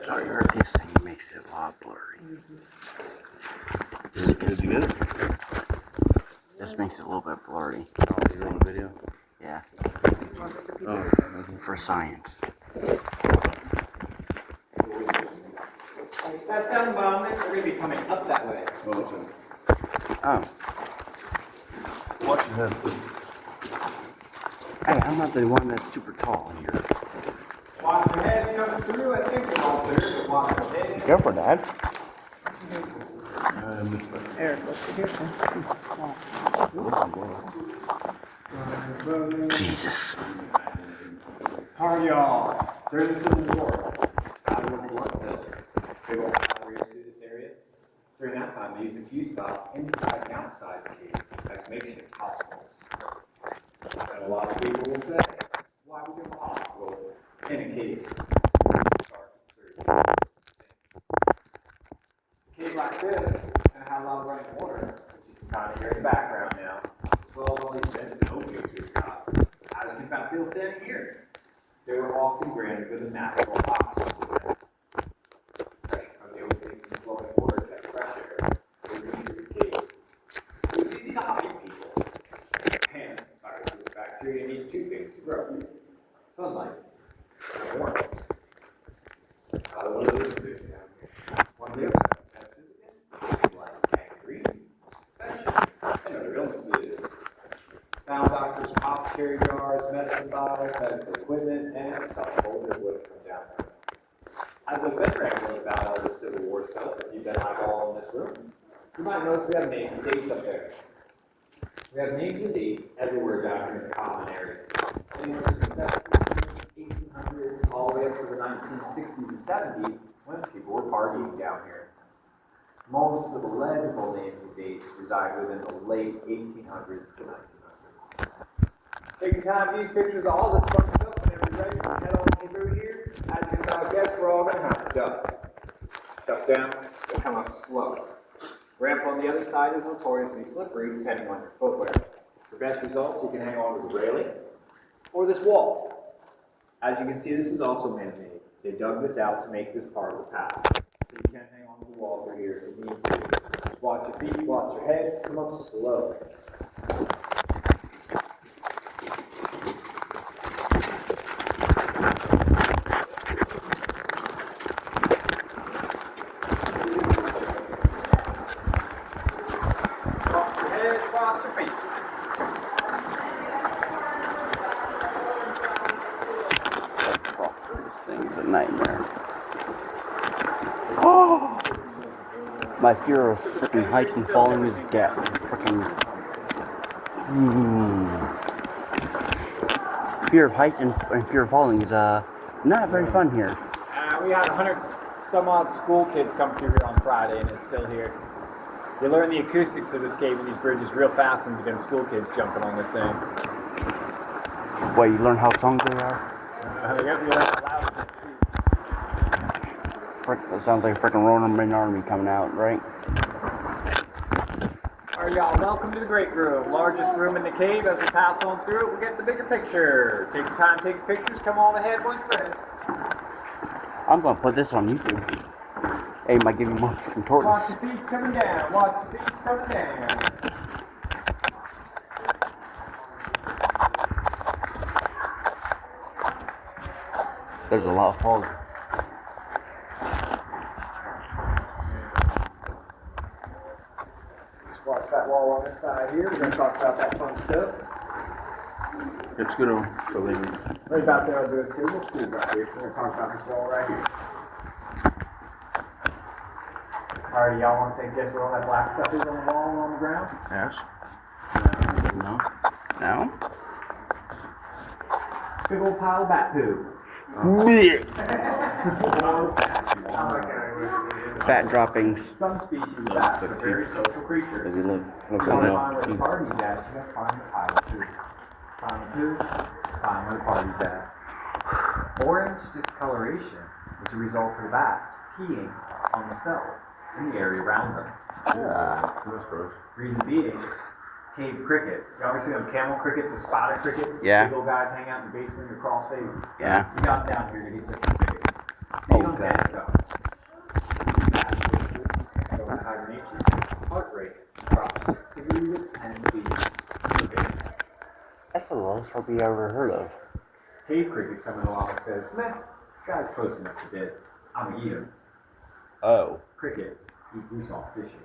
Sorry, this thing makes it a lot blurry. Is it good? This makes it a little bit blurry. Oh, you doing video? Yeah. Oh, For science. That's down the bottom, we're going to be coming up that way. Oh. Watch your head. Hey, I'm not the one that's super tall here. Watch your head coming through, I think it's all through, but watch your head. Go for Dad. I missed that. Eric, what's the difference? Jesus. How are y'all? During the Civil War, how did the work built? Big old highways through this area. During that time, they used a few spots inside and outside the cave as makeshift hospitals. And a lot of people will say, why would you have a hospital in a cave? A cave like this and have a lot of running water, which you can kind of hear in the background now, as well as all these vents and openings we've got. As you can kind of feel standing here, they were often granted with a natural oxygen. Pressure from the openings and flowing water kept fresh air moving through the cave. It was easy to hide people. And viruses and bacteria need two things to grow: sunlight and warmth. One of those things down here. One of the other offenses like gangrene, infections, and other illnesses. Now doctors pop cherry jars, medicine bottles, medical equipment, and stuff folded wood from down there. As a veteran about all the Civil War stuff, if you've been like all in this room, you might notice we have names and dates up there. We have names and dates everywhere down here in the common areas. Anywhere from the 1700s, 1800s, all the way up to the 1960s and 70s, when people were partying down here. Most of the legible names and dates reside within the late 1800s to 1900s. Taking time to use pictures of all this fun stuff whenever you're ready to head on through here. As you can guess, we're all going to have to duck. Duck down and come up slow. Ramp on the other side is notoriously slippery depending on your footwear. For best results, you can hang on to the railing or this wall. As you can see, this is also man-made. They dug this out to make this part of the path. So you can hang on to the wall through here if you need to. Watch your feet, watch your heads, come up slow. Watch your head, watch your feet. This thing's a nightmare. Oh! My fear of freaking heights and falling is death. Freaking. Fear of heights and fear of falling is not very fun here. We had 100 some odd school kids come through here on Friday, and it's still here. You learn the acoustics of this cave and these bridges real fast when you get them school kids jumping on this thing. Wait, you learn how strong they are? Yep, you learn how loud it is, too. Frick, that sounds like a freaking Roman army coming out, right? Alright, y'all, welcome to the great room. Largest room in the cave. As we pass on through it, we'll get the bigger picture. Take your time taking pictures. Come on ahead when you're ready. I'm gonna put this on YouTube. Hey, might give you more freaking tortoise. Watch your feet coming down. Watch your feet coming down. There's a lot of fog. Just watch that wall on this side here. We're going to talk about that fun stuff. It's good on for later. Right about there, I'll do a school. We'll school right here. We're going to talk about this wall right here. Alright, y'all want to take a guess what all that black stuff is on the wall and on the ground? Ash? No? No? Big old pile of bat poo. Bat droppings. Some species of bats are very social creatures. Does he look? You Looks want to like find where the party's at, you have to find the pile of poo. Find the poo, find where the party's at. Orange discoloration is a result of the bats peeing on themselves in the area around them. That's gross. Reason being, cave crickets. You ever see them camel crickets or spotted crickets? Yeah. Big old guys hang out in the basement in your crawl space. Yeah. We got down here to get this big. Oh, Feed on God. dead stuff. Go into hibernation. Heart rate drops 3 to 10 beats per minute. That's the lowest hope you ever heard of. Cave cricket coming along and says, "Meh, guy's close enough to dead. I'm gonna eat him." Oh. Crickets eat goose off fishing.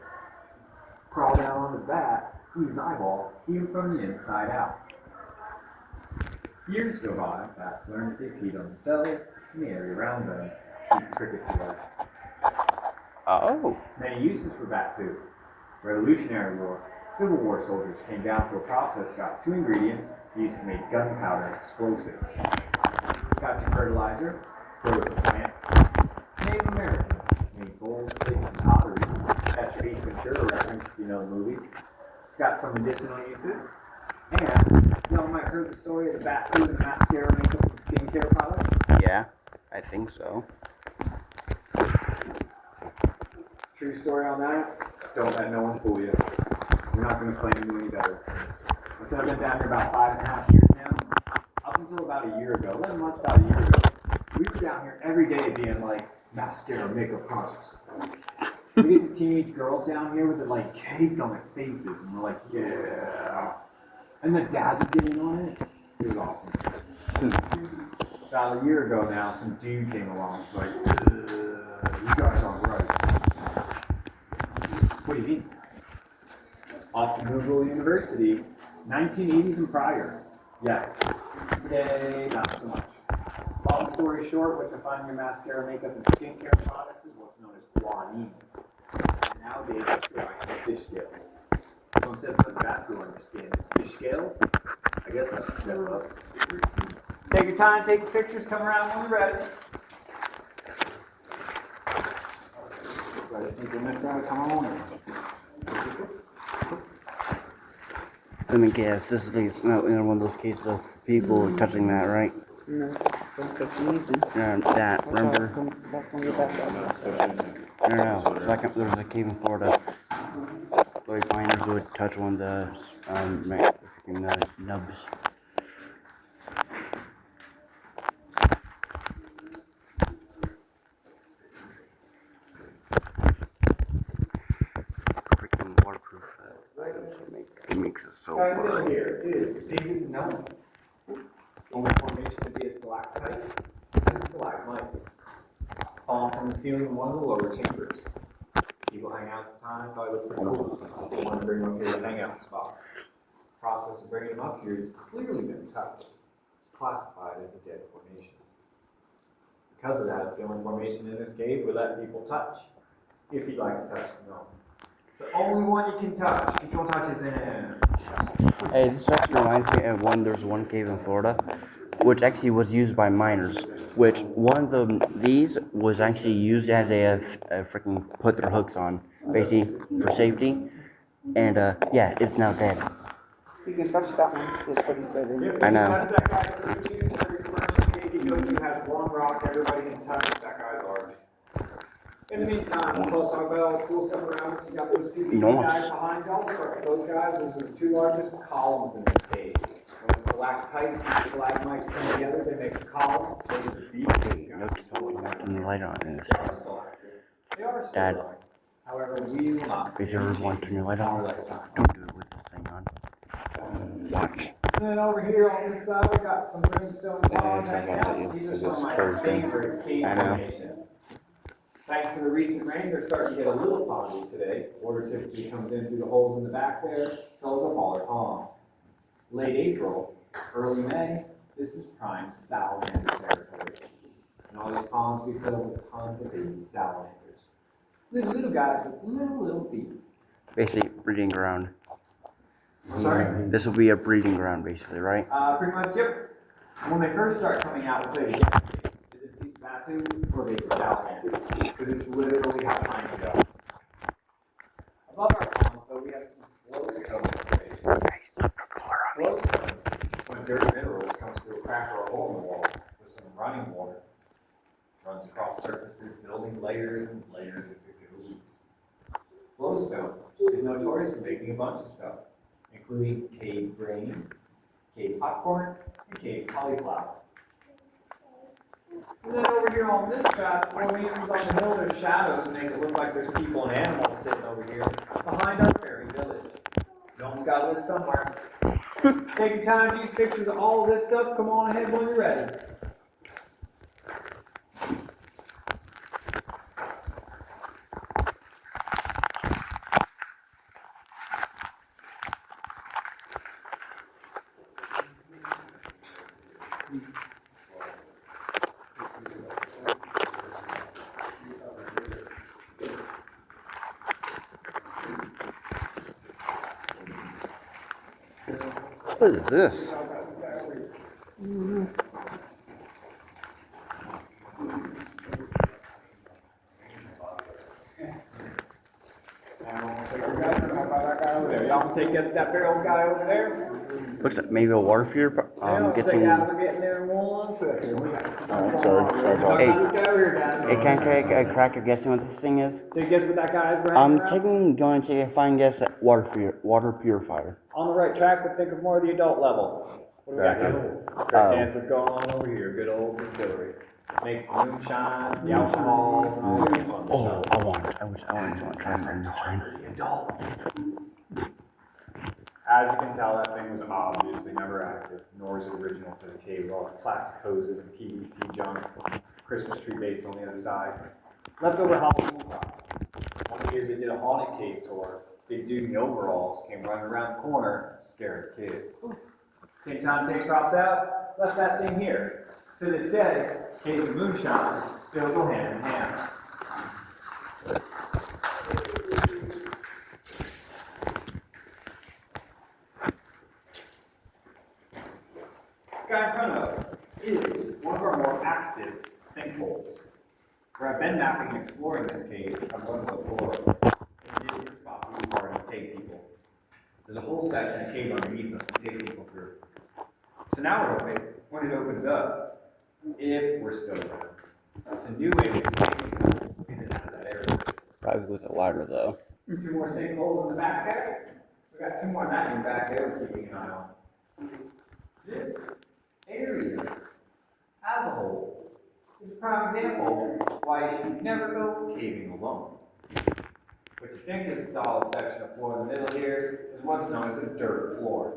Crawl down on the bat, eat his eyeball, eat him from the inside out. Years go by, bats learn that they feed on themselves and the area around them, keep crickets away. Oh. Many uses for bat food. Revolutionary War. Civil War soldiers came down to a process, got 2 ingredients used to make gunpowder and explosives. Got your fertilizer, grow it for plants. Native Americans made bowls, plates, and pottery. That's your Ace Ventura reference, if you know the movie. It's got some medicinal uses. And y'all might have heard the story of the bat food and mascara, makeup, and skincare products. Yeah, I think so. True story on that? Don't let no one fool you. We're not going to claim you any better. So I've been down here about 5.5 years now. Up until about a year ago, 11 months, about a year ago, we were down here every day being like, mascara, makeup products. We get the teenage girls down here with it like caked on their faces, and we're like, yeah. And the dads are getting on it. It was awesome. About a year ago now, some dude came along. It's like, you guys aren't right. What do you mean? Off to Google University, 1980s and prior. Yes. Today, not so much. Long story short, what you find in your mascara, makeup, and skincare products is what's known as guanine. And nowadays, it's derived from fish scales. Someone said put that on your skin. Fish scales? I guess that's a step up. Take your time, take your pictures, come around when you're ready. I just need to miss out, come on. Let me guess, this is not in one of those cases of people touching that, right? No, don't touch anything. Yeah, that, remember? Come back on your back. No, there was a cave in Florida. Where miners would touch one of the freaking nubs. Freaking waterproof. It makes it so Middle burn. here is David Known. Only formation to be a stalactite and a stalagmite. Falling from the ceiling in one of the lower chambers. People hang out at the time, thought it was pretty cool. They wanted to bring them up here to hang out spot. The process of bringing them up here has clearly been touched. It's classified as a dead formation. Because of that, it's the only formation in this cave we let people touch. If you'd like to touch the gnome. It's the only one you can touch. Each one touches in. Hey, this actually reminds me of there's one cave in Florida, which actually was used by miners, which one of these was actually used as a freaking put their hooks on, basically for safety, and yeah, it's now dead. You can touch that one, that's what he said. I know. That's that guy, every commercial cave you go to has one rock everybody can touch, that guy's ours. In the meantime, we'll post our bell, cool stuff around us. You got those two big Nice. guys behind y'all. Those guys, those are the 2 largest columns in this cave. When stalactites and stalagmites come together, they make a column. Those are these guys. Notice how turn the light on in this. They are stalactites. They are still Dad. going. However, we will not see If you ever want to turn your light on, don't do it with this thing on. Watch. And then over here on this side, we got some brimstone ponds hanging out. These are some of my favorite cave I know. formations. Thanks to the recent rain, they're starting to get a little pondy today. Water typically comes in through the holes in the back there, fills up all our ponds. Late April, early May, this is prime salamander territory. And all these ponds we fill with tons of baby salamanders. Little guys with little feet. Basically, breeding ground. Sorry? This will be a breeding ground, basically, right? Pretty much, yep. When they first start coming out, we'll play the game. Is it these bathroom or baby salamander? Because it's literally how time to go. Above our ponds, though, we have some flowstone. Flowstone, when dirty minerals comes through a crack or a hole in the wall with some running water, runs across surfaces, building layers and layers as it goes. Flowstone is notorious for making a bunch of stuff, including including cave brains, cave popcorn, and cave cauliflower. And then over here on this path, formations on the hill, there's shadows to make it look like there's people and animals sitting over here behind our fairy village. No one's got to live somewhere. Take your time to use pictures of all of this stuff. Come on ahead when you're ready. What is this? Y'all take us that barrel guy over there. Looks like maybe a water feeder. Guessing. We're getting there in 1 second. Sorry. Hey, can I take a crack at guessing what this thing is? Take a guess what that guy is. I'm going to take a fine guess at water purifier. On the right track, but think of more of the adult level. What do we got here? Direct answers going on over here. Good old distillery. Makes moonshine, the alcohol, and all that fun Oh, stuff. I want to try some moonshine. Adult. As you can tell, that thing was obviously never active, nor is it original to the cave. All the plastic hoses and PVC junk, Christmas tree base on the other side. Leftover Halloween props. One of the years they did a haunted cave tour. Big dude in the overalls came running around the corner, scared the kids. Same time take props out, left that thing here. To this day, caves and moonshine still go hand in hand. Guy in front of us is one of our more active sinkholes. Where I've been mapping and exploring this cave, I've learned before, it is the spot where we already take people. There's a whole section of cave underneath us to take people through. So now we're hoping, when it opens up, if we're still there, it's a new way to take people in and out of that area. Probably with a ladder though. 2 more sinkholes in the back there. We got 2 more in that in the back there we're keeping an eye on. This area, as a whole, is a prime example of why you should never go caving alone. What you think is a solid section of floor in the middle here is what's known as a dirt floor.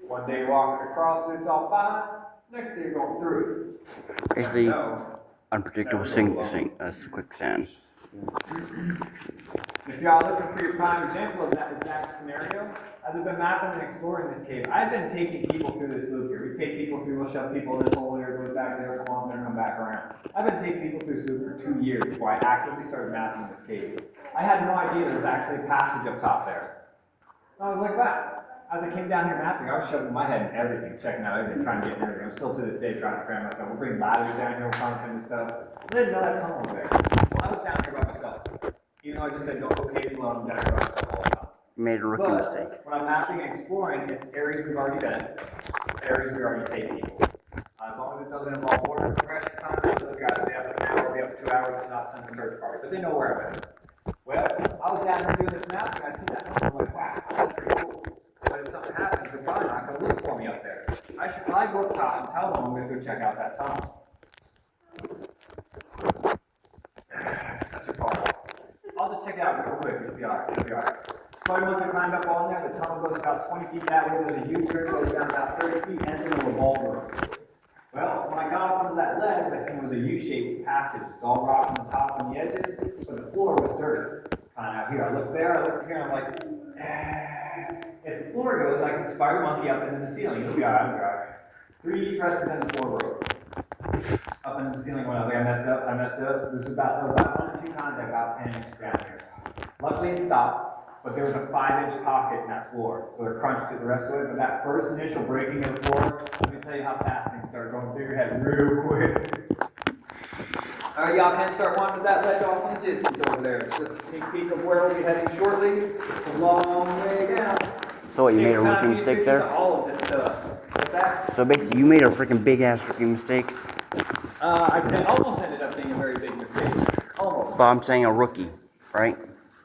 One day you're walking across it, it's all fine. Next day you're going through it. Basically, No. unpredictable quicksand. If y'all looking for your prime example of that exact scenario, as I've been mapping and exploring this cave, I've been taking people through this loop here. We take people through, we'll shove people in this hole here, goes back there, come on there, come back around. I've been taking people through this loop for 2 years before I actively started mapping this cave. I had no idea there was actually a passage up top there. I was like, wow. As I came down here mapping, I was shoving my head in everything, checking out everything, trying to get in everything. I'm still to this day trying to cram myself. We're bringing ladders down here, we're trying to find stuff. I didn't know that tunnel was there. Well, I was down here by myself. Even though I just said, don't go caving alone, I'm down here by myself all the time. Made a rookie But mistake. when I'm mapping and exploring, it's areas we've already been, areas we already take people. As long as it doesn't involve water compression time, those guys will be up an hour, will be up 2 hours, and not send a search party. But they know where I've been. Well, I was down here doing this mapping, I see that tunnel, I'm like, wow, that's pretty cool. But if something happens, they're probably not going to look for me up there. I should probably go up top and tell them I'm going to go check out that tunnel. It's such a far. I'll just check it out real quick. It'll be alright. It'll be alright. So I went to climb up on there. The tunnel goes about 20 feet that way. There's a U-turn, goes down about 30 feet, ends in a revolver. Well, when I got up onto that ledge, I seen it was a U-shaped passage. It's all rock on the top and the edges, but the floor was dirt. Kind of out here. I look there, I look here, and I'm like, if the floor goes, I can spider monkey up into the ceiling. It'll be alright. It'll be alright. 3 presses and the floor broke. Up into the ceiling when I was like, I messed up. This is about 1 or 2 times I got panicked down here. Luckily it stopped, but there was a 5-inch pocket in that floor, so they're crunched it the rest of it. But that first initial breaking of the floor, let me tell you how fast things started going through your head real quick. Alright, y'all can start wandering that ledge off in the distance over there. It's just a sneak peek of where we'll be heading shortly. It's a long way down. So what, you made a Take time rookie to mistake use there? all of this stuff. What's that? So basically, you made a freaking big ass rookie mistake. I almost ended up being a very big mistake. Almost. But I'm saying a rookie, right?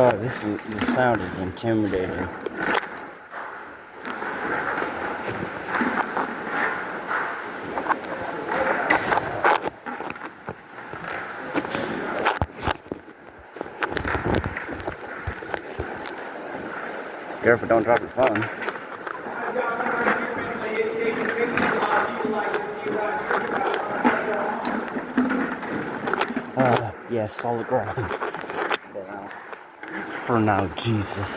Oh, the sound is intimidating. Careful, don't drop your phone. Yes, solid ground. For now, Jesus.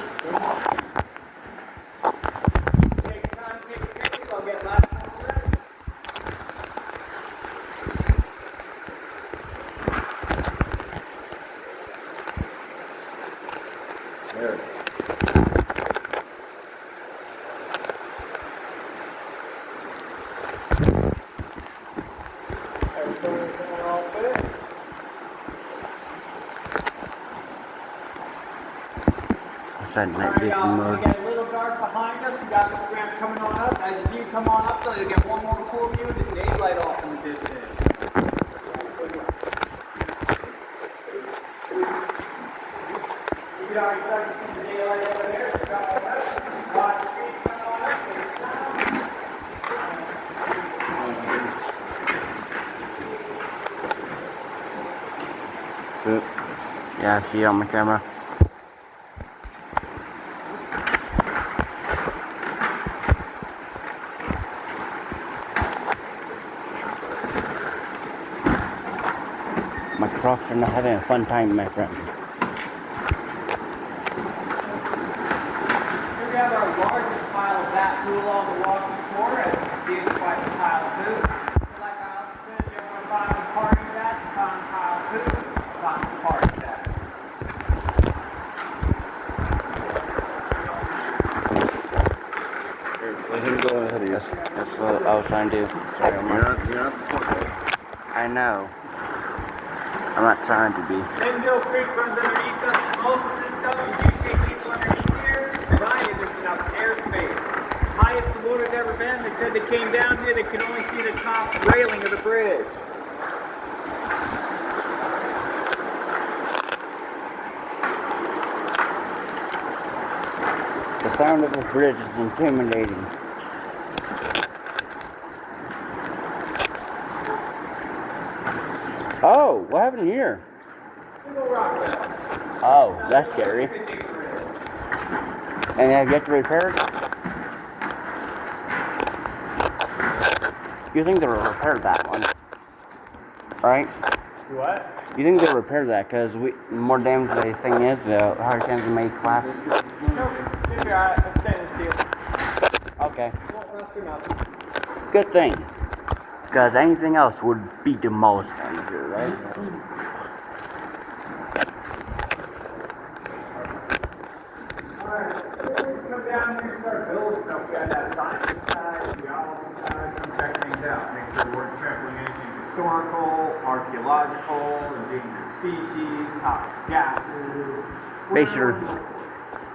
There. Everything all set? I said night Alright, vision y'all, we mode. got a little dark behind us. We got this ramp coming on up. As the view come on up, so you'll get one more cool view of the daylight off in the distance. You can already start to see the daylight over there. It's got all that. Watch the street coming on up. So it's down. Sit. Yeah, I see it on my camera. My Crocs are not having a fun time, my friend. Here we have our largest pile of bat pool along the walking floor. As you can see, it's quite a pile of food. Like I also said, if you ever want to find a party that, find a pile of food, find a party that. Here, let him go ahead of you. That's what I was trying to do. Sorry, You're not the point. I know. I'm not trying to be. Mendel Creek runs underneath us. Most of this stuff, you do take people underneath here. Remind you, there's enough airspace. Highest the water's ever been. They said they came down here, they could only see the top railing of the bridge. The sound of the bridge is intimidating. Oh, what happened here? Single rock wall. Oh, that's scary. And have you yet to repair it? You think they'll repair that one, right? What? You think they'll repair that? Because more damage the thing is, the higher chance it may collapse. Nope. Should be alright. It's stainless steel. Okay, Won't rust or nothing. good thing. Because anything else would be demolished down here, right? Alright, come down here and start building stuff. We got that scientist guy, geologist guys, come check things out. Make sure we weren't trampling anything historical, archaeological, endangered species, toxic gases.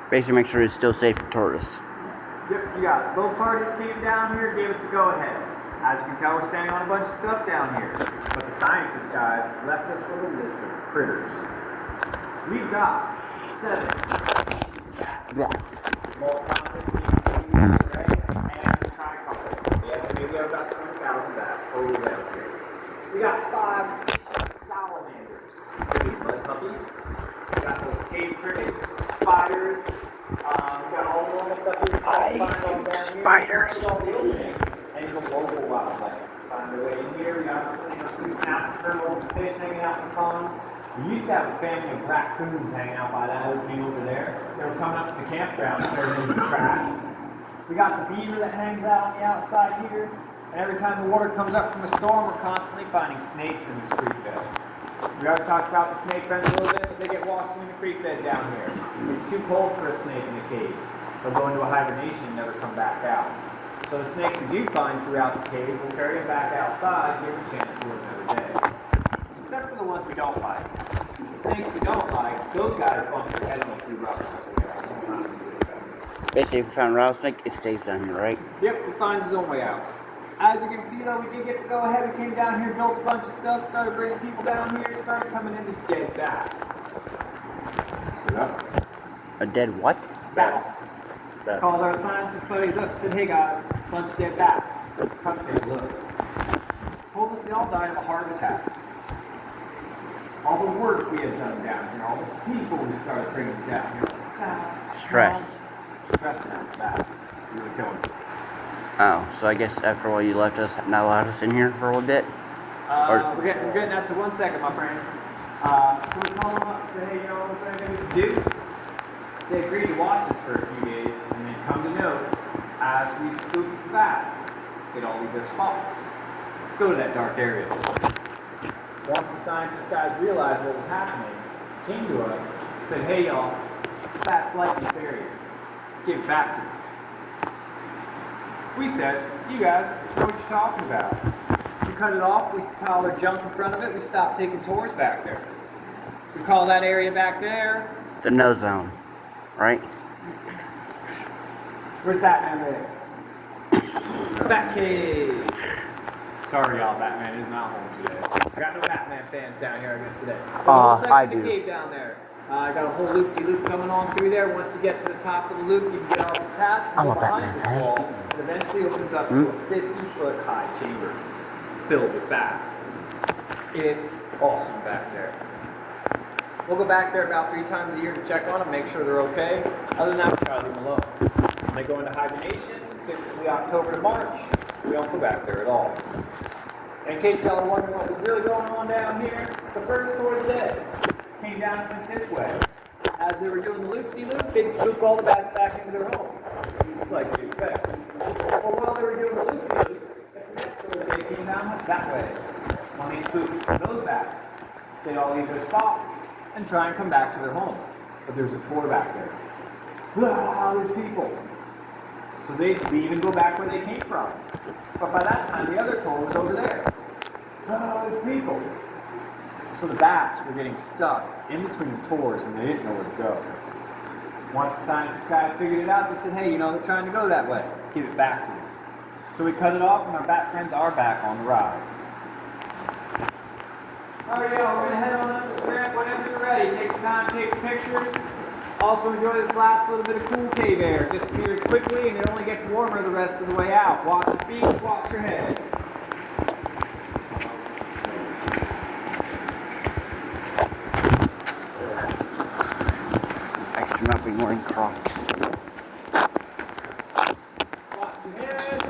Basically make sure it's still safe for tourists. Yep, you got it. Both parties came down here, gave us the go-ahead. As you can tell, we're standing on a bunch of stuff down here. But the scientist guys left us with a list of critters. We've got 7 Yeah. multi-continent species, right? And tricolors. We estimate we have about 20,000 bats total down here. We got 5 species of salamanders. These mud puppies. We got those cave crickets, spiders. We got all the normal stuff we find all down here. Spiders. All the openings. And the local wildlife. Find their way in here. We got two snapper turtles and fish hanging out in the ponds. We used to have a family of raccoons hanging out by that opening over there. They were coming up to the campground and turning into trash. We got the beaver that hangs out on the outside here. And every time the water comes up from a storm, we're constantly finding snakes in this creek bed. We already talked about the snake beds a little bit, but they get washed in the creek bed down here. It's too cold for a snake in the cave. They'll go into a hibernation and never come back out. So the snakes we do find throughout the cave, we'll carry them back outside, give them a chance to live another day. Except for the ones we don't like. The snakes we don't like, those guys bump their head on through rocks. Basically, if we found a rattlesnake, it stays down here, right? Yep, he finds his own way out. As you can see though, we did get to go ahead. We came down here, built a bunch of stuff, started bringing people down here, started coming in to dead bats. Sit up. A dead what? Bats. Bats. Called our scientist buddies up, said, hey guys, bunch of dead bats. Come take a look. Told us they all died of a heart attack. All the work we had done down here, all the people we started bringing down here, Stress. Stressing out the bats. We were killing them. Oh, so I guess after a while you left us, not allowed us in here for a little bit? We're getting that to 1 second, my friend. So we called them up and said, hey, you know what we're going to do? They agreed to watch us for a few days, and then come to know, as we spooked the bats, they'd all leave their spots. Go to that dark area. Once the scientist guys realized what was happening, came to us, said, hey y'all, the bats like this area. Give it back to them. We said, you guys know what you're talking about. We cut it off, we piled our junk in front of it, we stopped taking tours back there. We call that area back there, The no zone, right? where's Batman there? Batcave! Sorry y'all, Batman is not home today. I got no Batman fans down here, I guess, today. There's a whole section I of the do. cave down there. I got a whole loop-de-loop coming on through there. Once you get to the top of the loop, you can get off the path, I'm go a behind Batman this fan. wall, and eventually opens up to a 50-foot high chamber filled with bats. It's awesome back there. We'll go back there about 3 times a year to check on them, make sure they're okay. Other than that, we try to leave them alone. When they go into hibernation, typically October to March, we don't go back there at all. And in case y'all are wondering what was really going on down here, the first tour of the day came down and went this way. As they were doing the loop-de-loop, they'd spook all the bats back into their home, like you expect. Well, while they were doing the loop-de-loop, the next tour of the day came down went that way. When they spooked those bats, they'd all leave their spots and try and come back to their home. But there's a tour back there. Ah, there's people. So they'd leave and go back where they came from. But by that time, the other tour was over there. Ah, there's people. So the bats were getting stuck in between the tours and they didn't know where to go. Once the science guys figured it out, they said, hey, you know, they're trying to go that way. Give it back to them. So we cut it off and our bat friends are back on the rise. Alright, y'all, we're gonna head on up this ramp whenever you're ready. Take the time to take the pictures. Also enjoy this last little bit of cool cave air. It disappears quickly and it only gets warmer the rest of the way out. Watch your feet, watch your head. I should not be wearing Crocs. Watch your head.